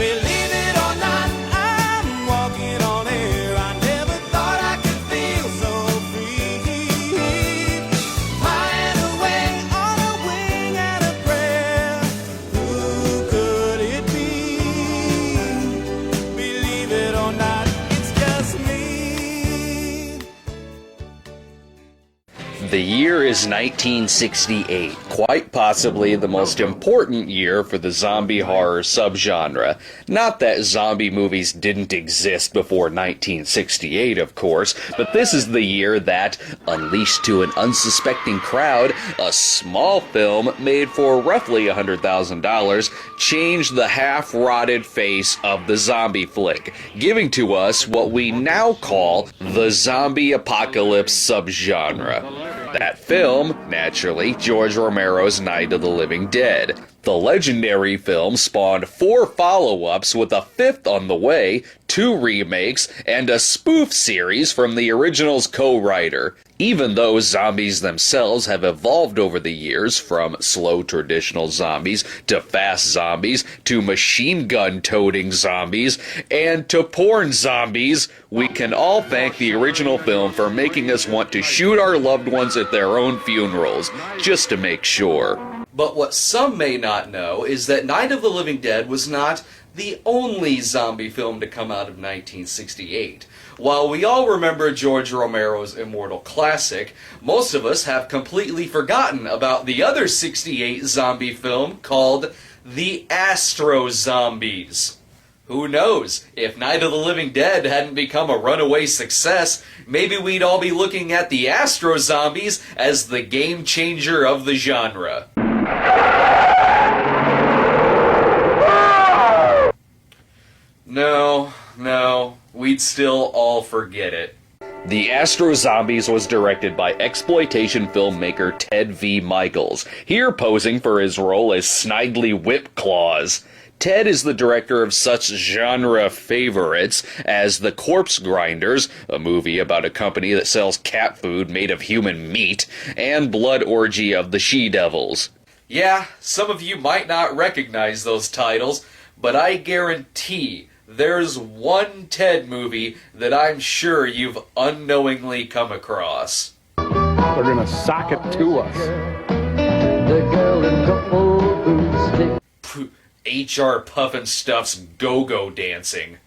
Believe it or not, I'm walking on air. I never thought I could feel so free. Flying away on a wing and a prayer. Who could it be? Believe it or not, it's just me. The year is 1968, quite possibly the most important year for the zombie horror subgenre. Not that zombie movies didn't exist before 1968, of course, but this is the year that, unleashed to an unsuspecting crowd, a small film made for roughly $100,000 changed the half-rotted face of the zombie flick, giving to us what we now call the zombie apocalypse subgenre. That film, naturally, George Romero's Night of the Living Dead. The legendary film spawned 4 follow-ups with a 5th on the way, 2 remakes, and a spoof series from the original's co-writer. Even though zombies themselves have evolved over the years from slow traditional zombies to fast zombies to machine gun-toting zombies and to porn zombies, we can all thank the original film for making us want to shoot our loved ones at their own funerals, just to make sure. But what some may not know is that Night of the Living Dead was not the only zombie film to come out of 1968. While we all remember George Romero's immortal classic, most of us have completely forgotten about the other 68 zombie film called The ASTRO Zombies. Who knows, if Night of the Living Dead hadn't become a runaway success, maybe we'd all be looking at the ASTRO Zombies as the game changer of the genre. No, we'd still all forget it. The ASTRO Zombies was directed by exploitation filmmaker Ted V. Michaels, here posing for his role as Snidely Whipclaws. Ted is the director of such genre favorites as The Corpse Grinders, a movie about a company that sells cat food made of human meat, and Blood Orgy of the She-Devils. Yeah, some of you might not recognize those titles, but I guarantee there's one Ted movie that I'm sure you've unknowingly come across. They're gonna sock it to us. The girl in gold boots. H.R. Pufnstuf's Go-Go Dancing.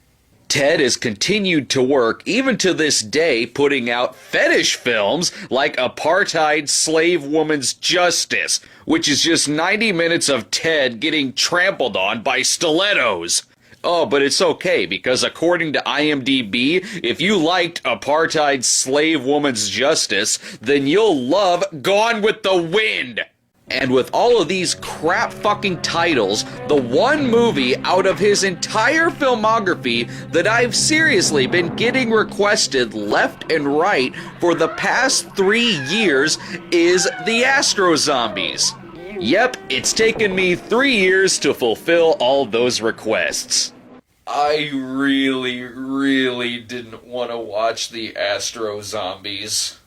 Ted has continued to work, even to this day, putting out fetish films like Apartheid Slave Woman's Justice, which is just 90 minutes of Ted getting trampled on by stilettos. Oh, but it's okay, because according to IMDb, if you liked Apartheid Slave Woman's Justice, then you'll love Gone with the Wind! And with all of these crap fucking titles, the one movie out of his entire filmography that I've seriously been getting requested left and right for the past 3 years is The ASTRO Zombies. Yep, it's taken me 3 years to fulfill all those requests. I really didn't want to watch The ASTRO Zombies.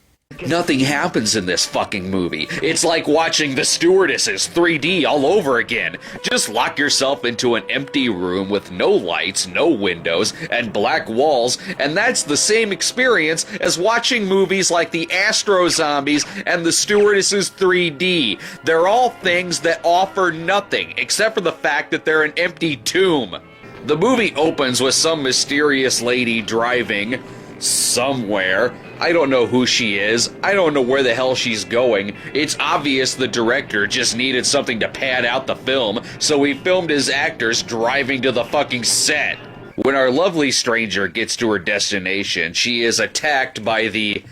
Nothing happens in this fucking movie. It's like watching The Stewardesses 3D all over again. Just lock yourself into an empty room with no lights, no windows, and black walls, and that's the same experience as watching movies like The ASTRO Zombies and The Stewardesses 3D. They're all things that offer nothing, except for the fact that they're an empty tomb. The movie opens with some mysterious lady driving somewhere. I don't know who she is. I don't know where the hell she's going. It's obvious the director just needed something to pad out the film, so he filmed his actors driving to the fucking set. When our lovely stranger gets to her destination, she is attacked by the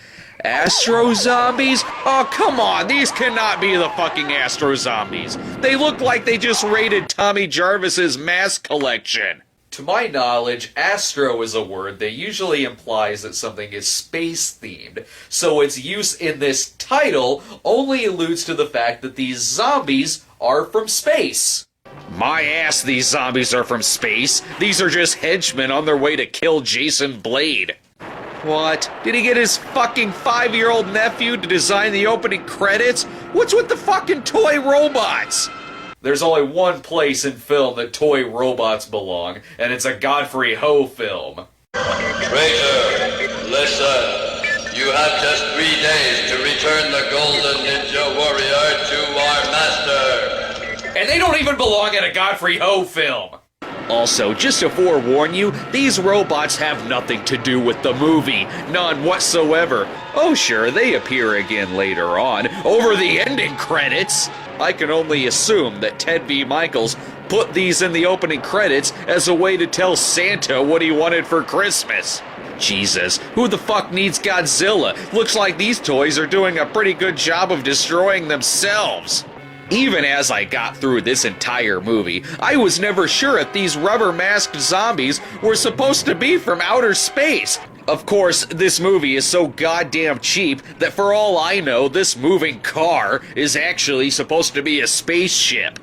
ASTRO Zombies? Oh, come on, these cannot be the fucking ASTRO Zombies. They look like they just raided Tommy Jarvis's mask collection. To my knowledge, astro is a word that usually implies that something is space-themed, so its use in this title only alludes to the fact that these zombies are from space. My ass, these zombies are from space. These are just henchmen on their way to kill Jason Blade. What? Did he get his fucking 5-year-old nephew to design the opening credits? What's with the fucking toy robots? There's only one place in film that toy robots belong, and it's a Godfrey Ho film. Traitor, listen. You have just 3 days to return the Golden Ninja Warrior to our master. And they don't even belong in a Godfrey Ho film. Also, just to forewarn you, these robots have nothing to do with the movie. None whatsoever. Oh sure, they appear again later on, over the ending credits. I can only assume that Ted V. Michaels put these in the opening credits as a way to tell Santa what he wanted for Christmas. Jesus, who the fuck needs Godzilla? Looks like these toys are doing a pretty good job of destroying themselves. Even as I got through this entire movie, I was never sure if these rubber-masked zombies were supposed to be from outer space. Of course, this movie is so goddamn cheap that for all I know, this moving car is actually supposed to be a spaceship.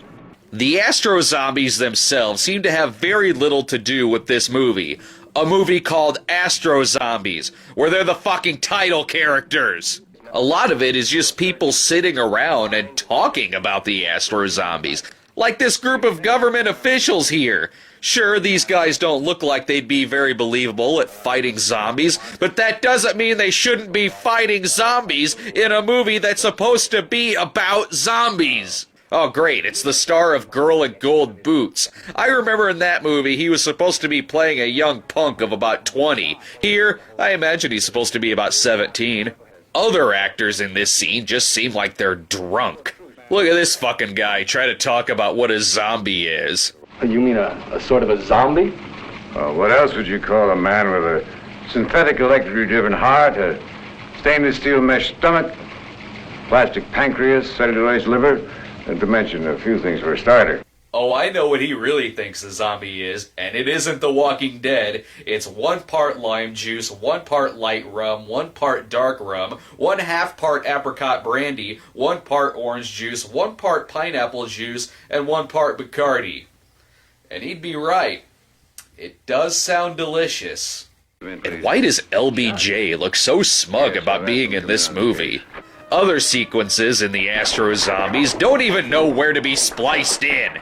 The ASTRO zombies themselves seem to have very little to do with this movie. A movie called ASTRO Zombies, where they're the fucking title characters. A lot of it is just people sitting around and talking about the ASTRO Zombies. Like this group of government officials here. Sure, these guys don't look like they'd be very believable at fighting zombies, but that doesn't mean they shouldn't be fighting zombies in a movie that's supposed to be about zombies. Oh great, it's the star of Girl in Gold Boots. I remember in that movie he was supposed to be playing a young punk of about 20. Here, I imagine he's supposed to be about 17. Other actors in this scene just seem like they're drunk. Look at this fucking guy try to talk about what a zombie is. You mean a sort of a zombie? What else would you call a man with a synthetic electrically driven heart, a stainless steel mesh stomach, plastic pancreas, cellulose liver, and to mention a few things for a starter? Oh, I know what he really thinks a zombie is, and it isn't The Walking Dead. It's 1 part lime juice, 1 part light rum, 1 part dark rum, 1/2 part apricot brandy, 1 part orange juice, 1 part pineapple juice, and 1 part Bacardi. And he'd be right. It does sound delicious. And why does LBJ look so smug about being in this movie? Other sequences in the ASTRO Zombies don't even know where to be spliced in.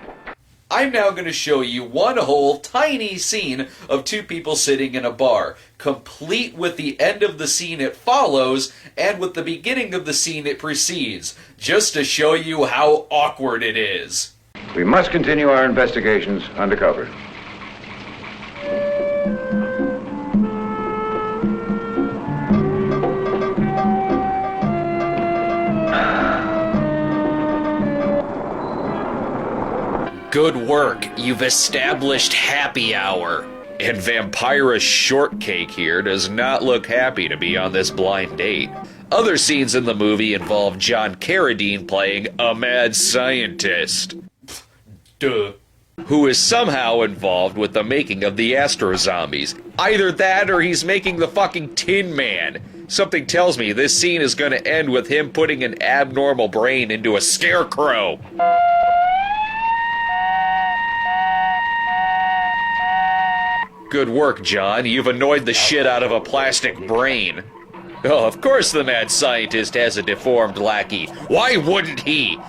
I'm now going to show you one whole tiny scene of 2 people sitting in a bar, complete with the end of the scene it follows and with the beginning of the scene it precedes, just to show you how awkward it is. We must continue our investigations undercover. Good work, you've established happy hour. And Vampira Shortcake here does not look happy to be on this blind date. Other scenes in the movie involve John Carradine playing a mad scientist. Duh. Who is somehow involved with the making of the ASTRO Zombies. Either that or he's making the fucking Tin Man. Something tells me this scene is going to end with him putting an abnormal brain into a scarecrow. Good work, John. You've annoyed the shit out of a plastic brain. Oh, of course the mad scientist has a deformed lackey. Why wouldn't he?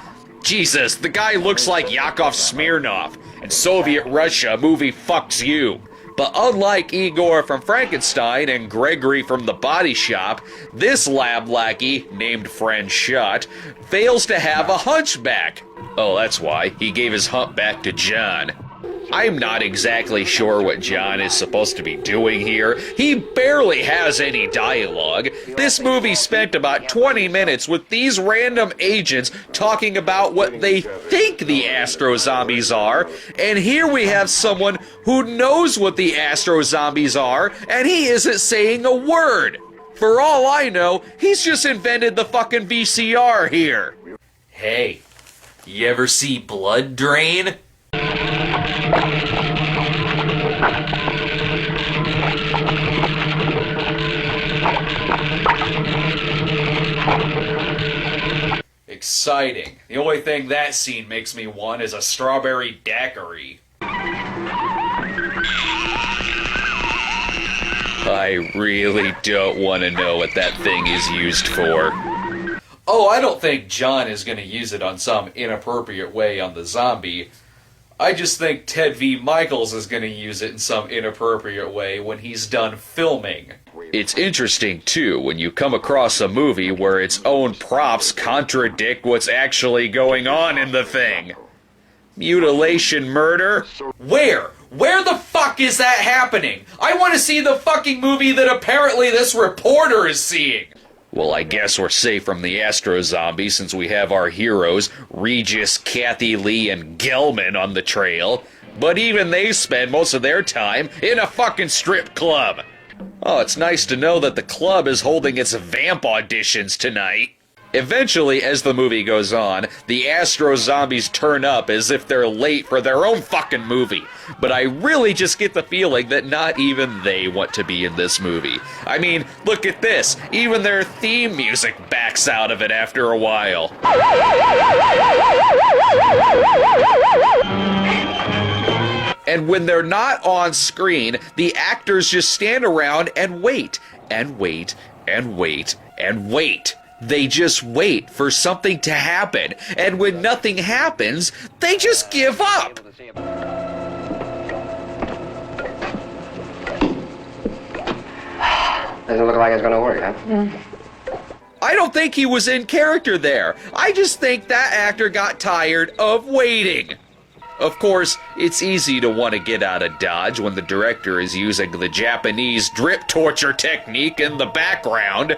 Jesus, the guy looks like Yakov Smirnov, and Soviet Russia movie fucks you. But unlike Igor from Frankenstein and Gregory from The Body Shop, this lab lackey, named Franchot, fails to have a hunchback. Oh, that's why. He gave his hump back to John. I'm not exactly sure what John is supposed to be doing here. He barely has any dialogue. This movie spent about 20 minutes with these random agents talking about what they think the ASTRO Zombies are, and here we have someone who knows what the ASTRO Zombies are, and he isn't saying a word. For all I know, he's just invented the fucking VCR here. Hey, you ever see Blood Drain? Exciting. The only thing that scene makes me want is a strawberry daiquiri. I really don't want to know what that thing is used for. Oh, I don't think John is going to use it on some inappropriate way on the zombie. I just think Ted V. Michaels is going to use it in some inappropriate way when he's done filming. It's interesting, too, when you come across a movie where its own props contradict what's actually going on in the thing. Mutilation murder? Where? Where the fuck is that happening? I want to see the fucking movie that apparently this reporter is seeing. Well, I guess we're safe from the ASTRO zombies since we have our heroes, Regis, Kathy Lee, and Gelman on the trail. But even they spend most of their time in a fucking strip club. Oh, it's nice to know that the club is holding its vamp auditions tonight. Eventually, as the movie goes on, the ASTRO zombies turn up as if they're late for their own fucking movie. But I really just get the feeling that not even they want to be in this movie. I mean, look at this. Even their theme music backs out of it after a while. And when they're not on screen, the actors just stand around and wait, and wait, and wait, and wait. They just wait for something to happen, and when nothing happens, they just give up. Doesn't look like it's gonna work, huh? I don't think he was in character there. I just think that actor got tired of waiting. Of course, it's easy to want to get out of Dodge when the director is using the Japanese drip torture technique in the background.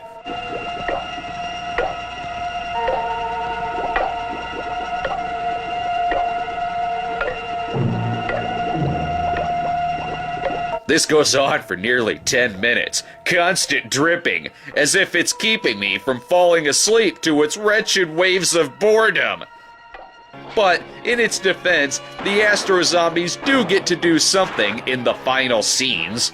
This goes on for nearly 10 minutes, constant dripping, as if it's keeping me from falling asleep to its wretched waves of boredom. But, in its defense, the ASTRO zombies do get to do something in the final scenes.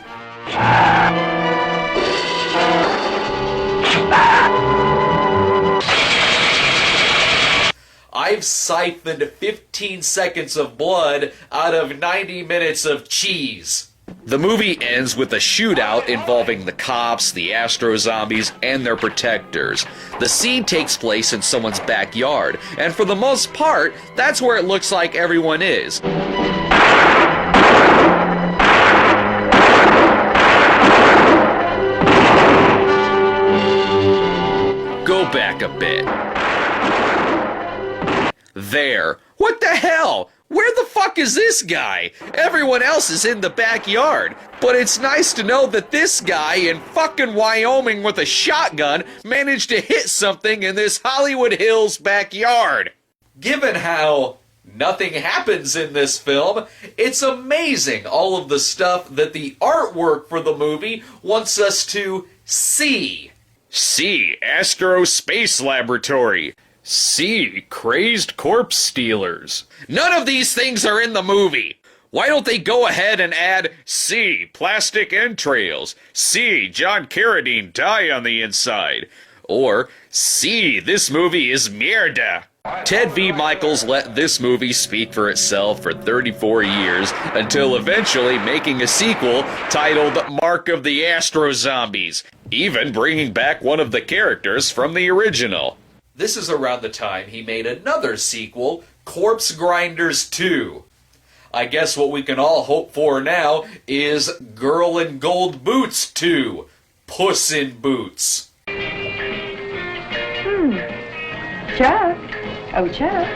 I've siphoned 15 seconds of blood out of 90 minutes of cheese. The movie ends with a shootout involving the cops, the ASTRO zombies, and their protectors. The scene takes place in someone's backyard, and for the most part, that's where it looks like everyone is. Go back a bit. There. What the hell? Where the fuck is this guy? Everyone else is in the backyard. But it's nice to know that this guy in fucking Wyoming with a shotgun managed to hit something in this Hollywood Hills backyard. Given how nothing happens in this film, it's amazing all of the stuff that the artwork for the movie wants us to see. See ASTRO Space Laboratory. See crazed corpse stealers. None of these things are in the movie. Why don't they go ahead and add C, plastic entrails, C, John Carradine die on the inside, or C, this movie is mierda. Ted V. Michaels let this movie speak for itself for 34 years until eventually making a sequel titled Mark of the ASTRO Zombies, even bringing back one of the characters from the original. This is around the time he made another sequel, Corpse Grinders 2. I guess what we can all hope for now is Girl in Gold Boots 2, Puss in Boots. Chuck? Oh, Chuck?